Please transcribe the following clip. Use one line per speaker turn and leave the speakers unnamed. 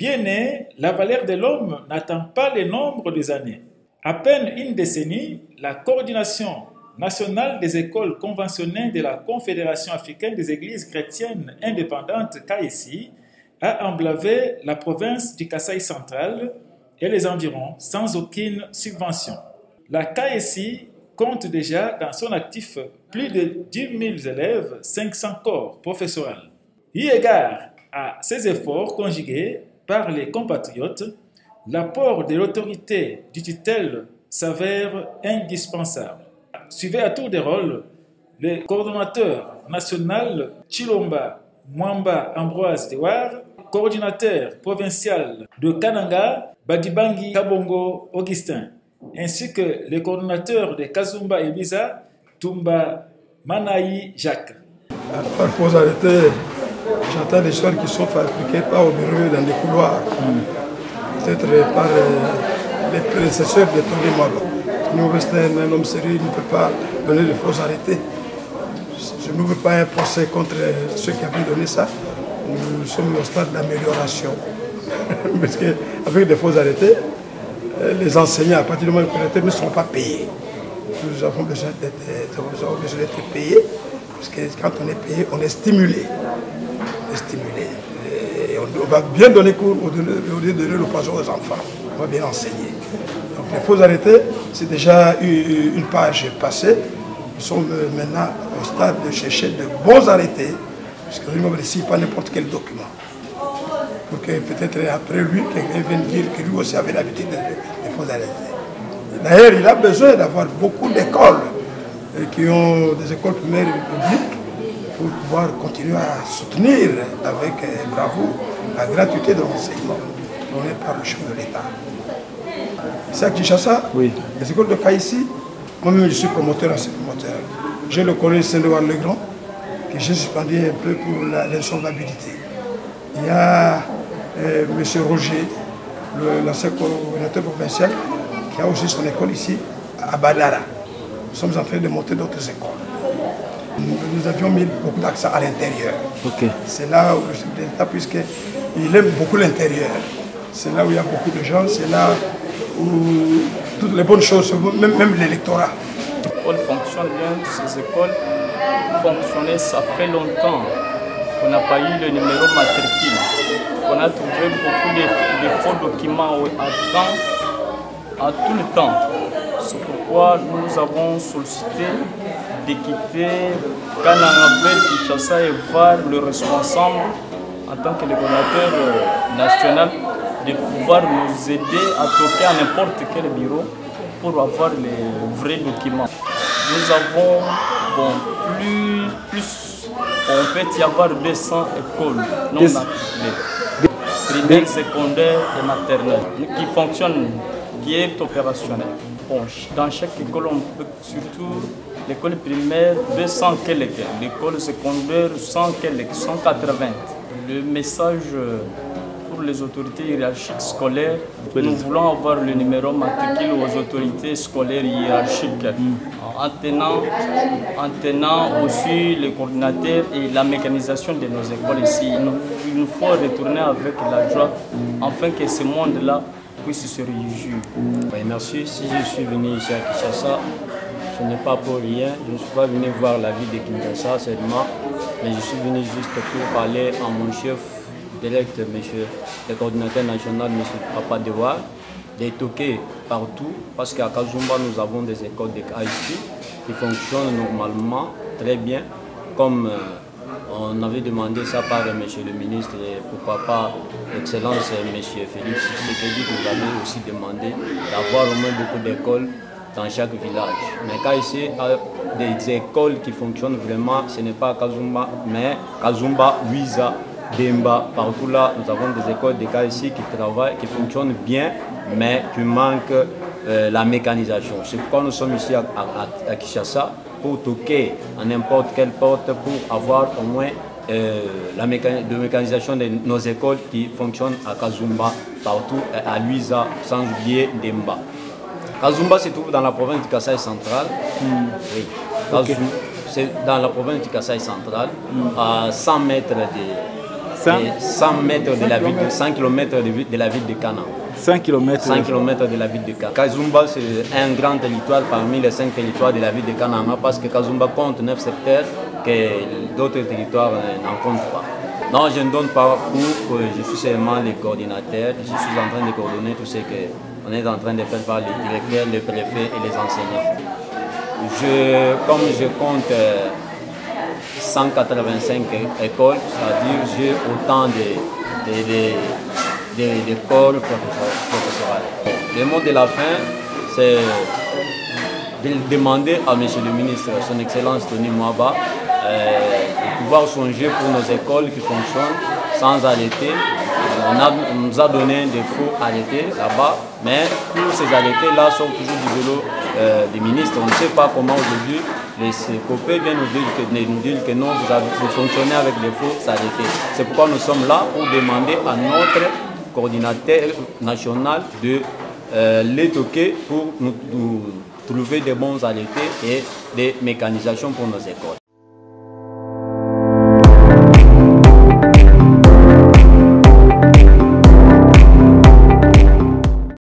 bien né, la valeur de l'homme n'attend pas le nombre des années. À peine une décennie, la coordination nationale des écoles conventionnelles de la Confédération africaine des églises chrétiennes indépendantes KSI a emblavé la province du Kasaï central et les environs sans aucune subvention. La KSI compte déjà dans son actif plus de 10 000 élèves, 500 corps professoraux. Eu égard à ces efforts conjugués par les compatriotes, l'apport de l'autorité du tutelle s'avère indispensable. Suivez à tour de rôle le coordonnateur national Chilomba Mwamba Ambroise Dewar, coordinateur provincial de Kananga Badibangi Kabongo Augustin, ainsi que le coordonnateur de Kazumba et Biza Tumba Manaï Jacques.
Parfois arrêté, j'entends des histoires qui sont fabriquées pas au bureau dans des couloirs, peut-être par les prédécesseurs de Tony Malo. Tony Malo est un homme sérieux, il ne peut pas donner de faux arrêtés. Je n'ouvre pas un procès contre ceux qui avaient donné ça. Nous sommes au stade d'amélioration. Parce qu'avec des faux arrêtés, les enseignants, à partir du moment où ils ne seront pas payés. Nous avons besoin d'être payés, parce que quand on est payé, on est stimulé. On est stimulé. Et on va bien donner cours au lieu de donner le poison aux enfants. On va bien enseigner. Donc les faux arrêtés, c'est déjà une page passée. Nous sommes maintenant au stade de chercher de bons arrêtés, parce que nous ne signe pas n'importe quel document. Pour que peut-être après lui, quelqu'un vienne dire que lui aussi avait l'habitude des faux arrêtés. D'ailleurs, il a besoin d'avoir beaucoup d'écoles qui ont des écoles primaires publiques pour pouvoir continuer à soutenir avec bravoure la gratuité de l'enseignement donné par le chef de l'État. C'est à Kinshasa, oui. Les écoles de KSI, moi-même je suis promoteur, ancien promoteur. J'ai le collège Saint-Denis-le-Grand que j'ai suspendu un peu pour l'insolvabilité. Il y a M. Roger, l'ancien coordinateur provincial, qui a aussi son école ici, à Badara. Nous sommes en train de monter d'autres écoles. Nous avions mis beaucoup d'accent à l'intérieur. Okay. C'est là où le chef de l'État, puisqu'il aime beaucoup l'intérieur. C'est là où il y a beaucoup de gens, c'est là où toutes les bonnes choses, même l'électorat.
L'école fonctionne bien, ces écoles fonctionnaient, ça fait longtemps qu'on n'a pas eu le numéro matricule. On a trouvé beaucoup de faux documents à tout le temps. C'est pourquoi nous avons sollicité de quitter Kananga, Kinshasa et voir le responsable en tant que coordinateur national de pouvoir nous aider à toquer à n'importe quel bureau pour avoir les vrais documents. Nous avons plus on peut y avoir 200 écoles non matriculées, primaires, secondaires et maternelles, qui fonctionnent, qui est opérationnelle. Bon, dans chaque école, on peut surtout l'école primaire 200 quelques, l'école secondaire 100 quelques, 180. Le message pour les autorités hiérarchiques scolaires, nous voulons avoir le numéro matricule aux autorités scolaires hiérarchiques, en tenant aussi les coordinateurs et la mécanisation de nos écoles ici. Il nous faut retourner avec la joie, afin que ce monde-là puisse se réjouir.
Oui, merci. Si je suis venu ici à Kinshasa, ce n'est pas pour rien. Je ne suis pas venu voir la ville de Kinshasa seulement, mais je suis venu juste pour parler à mon chef direct, monsieur le coordinateur national, monsieur Papa Dewar, de toquer partout, parce qu'à Kazumba, nous avons des écoles de KSI qui fonctionnent normalement très bien, comme on avait demandé ça par monsieur le ministre et pourquoi pas Excellence monsieur Félix Tshisekedi, que vous avez aussi demandé d'avoir au moins beaucoup d'écoles dans chaque village. Mais KSI a des écoles qui fonctionnent vraiment, ce n'est pas Kazumba, mais Kazumba, Luisa, Demba, partout là, nous avons des écoles de KSI qui travaillent, qui fonctionnent bien, mais qui manquent la mécanisation. C'est pourquoi nous sommes ici à Kinshasa, pour toquer à n'importe quelle porte pour avoir au moins la mécanisation de nos écoles qui fonctionnent à Kazumba, partout, à Luisa, sans oublier Demba. Kazumba se trouve dans la province du Kasaï central. Oui. Okay. C'est dans la province du Kasaï central, à 100 mètres 100 mètres de la ville, 100 km de la ville de Kana.
100 km.
100 km de la ville de Kana. Kazumba, c'est un grand territoire parmi les 5 territoires de la ville de Kananga parce que Kazumba compte 9 secteurs que d'autres territoires n'en comptent pas. Non, je ne donne pas cours, je suis seulement le coordinateur, je suis en train de coordonner tout ce qu'on est en train de faire par les directeurs, les préfets et les enseignants. Comme je compte 185 écoles, c'est-à-dire j'ai autant d'écoles professorales. Le mot de la fin, c'est de demander à M. le ministre, son Excellence Tony Mwaba, de pouvoir songer pour nos écoles qui fonctionnent sans arrêter. On nous a donné des faux arrêtés là-bas, mais tous ces arrêtés-là sont toujours du vélo des ministres. On ne sait pas comment aujourd'hui les COPE viennent nous dire que non, vous fonctionnez avec des faux arrêtés. C'est pourquoi nous sommes là pour demander à notre coordinateur national de les toquer pour nous trouver des bons arrêtés et des mécanisations pour nos écoles.